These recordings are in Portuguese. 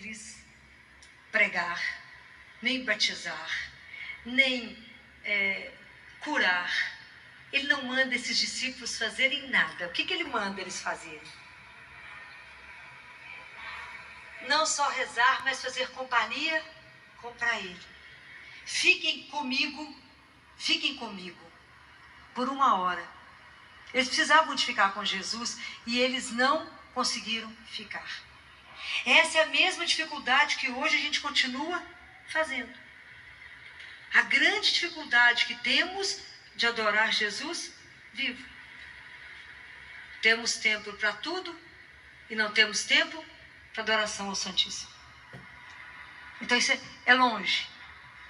eles pregar, nem batizar, nem curar. Ele não manda esses discípulos fazerem nada. O que ele manda eles fazerem? Não só rezar, mas fazer companhia para ele. Fiquem comigo por 1 hora. Eles precisavam de ficar com Jesus e eles não conseguiram ficar. Essa é a mesma dificuldade que hoje a gente continua fazendo. A grande dificuldade que temos de adorar Jesus vivo. Temos tempo para tudo e não temos tempo para adoração ao Santíssimo. Então isso é longe,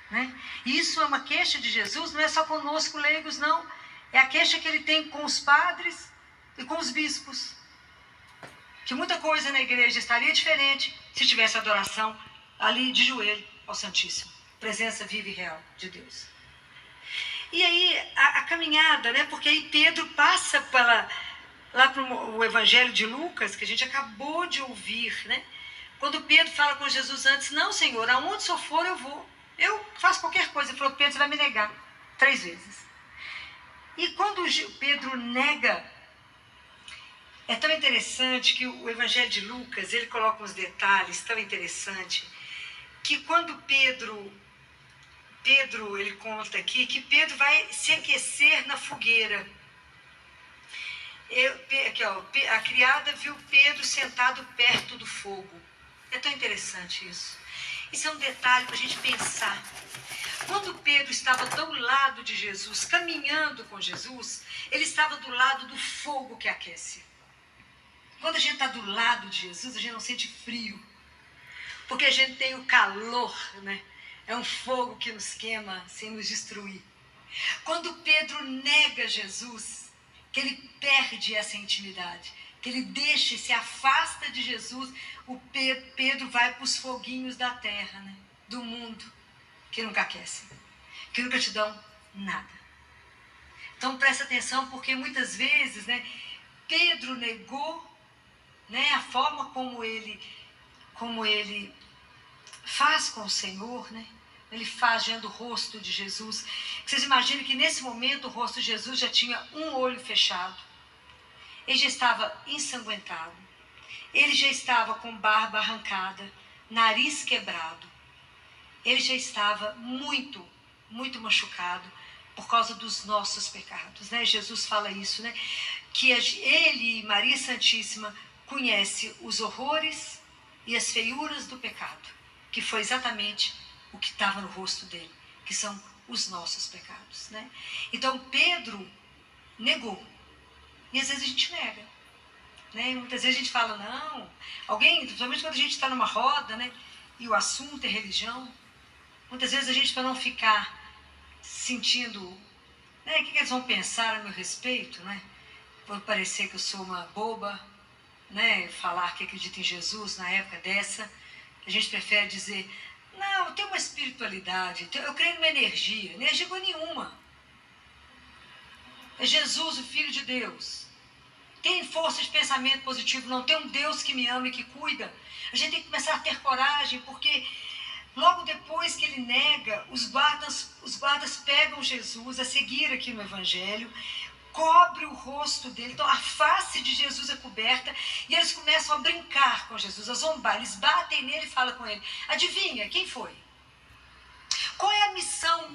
né? Isso é uma queixa de Jesus, não é só conosco leigos, não. É a queixa que ele tem com os padres e com os bispos. Que muita coisa na igreja estaria diferente se tivesse adoração ali de joelho ao Santíssimo. Presença viva e real de Deus. E aí a caminhada, né? Porque aí Pedro passa lá para o Evangelho de Lucas, que a gente acabou de ouvir, né? Quando Pedro fala com Jesus antes, não, Senhor, aonde eu for eu vou. Eu faço qualquer coisa. Ele falou, Pedro, você vai me negar 3 vezes. E quando Pedro nega, é tão interessante que o Evangelho de Lucas, ele coloca uns detalhes tão interessantes, que quando Pedro, ele conta aqui, que Pedro vai se aquecer na fogueira. Aqui, ó, a criada viu Pedro sentado perto do fogo. É tão interessante isso. Isso é um detalhe para a gente pensar. Quando Pedro estava do lado de Jesus, caminhando com Jesus, ele estava do lado do fogo que aquece. Quando a gente está do lado de Jesus, a gente não sente frio. Porque a gente tem o calor, né? É um fogo que nos queima sem nos destruir. Quando Pedro nega Jesus, que ele perde essa intimidade, que ele deixa, se afasta de Jesus, o Pedro vai para os foguinhos da terra, né? Do mundo, que nunca aquecem, que nunca te dão nada. Então presta atenção, porque muitas vezes, né, Pedro negou, né, a forma como ele faz com o Senhor, né? Ele faz diante do rosto de Jesus. Vocês imaginam que nesse momento o rosto de Jesus já tinha um olho fechado. Ele já estava ensanguentado. Ele já estava com barba arrancada, nariz quebrado. Ele já estava muito, muito machucado por causa dos nossos pecados, né? Jesus fala isso, né? Que ele, Maria Santíssima, conhece os horrores e as feiuras do pecado, que foi exatamente o que estava no rosto dele, que são os nossos pecados, né? Então Pedro negou, e às vezes a gente nega, né? Muitas vezes a gente fala, não, alguém, principalmente quando a gente está numa roda, né, e o assunto é religião, muitas vezes a gente, para não ficar sentindo, né, o que eles vão pensar a meu respeito, né? Pode parecer que eu sou uma boba, né, falar que acredita em Jesus na época dessa, a gente prefere dizer, não, eu tenho uma espiritualidade, eu creio numa energia nenhuma. É Jesus, o Filho de Deus. Tem força de pensamento positivo, não tem um Deus que me ama e que cuida. A gente tem que começar a ter coragem, porque logo depois que ele nega, os guardas pegam Jesus, a seguir aqui no Evangelho, cobre o rosto dele, então a face de Jesus é coberta, e eles começam a brincar com Jesus, a zombar, eles batem nele e falam com ele, adivinha, quem foi?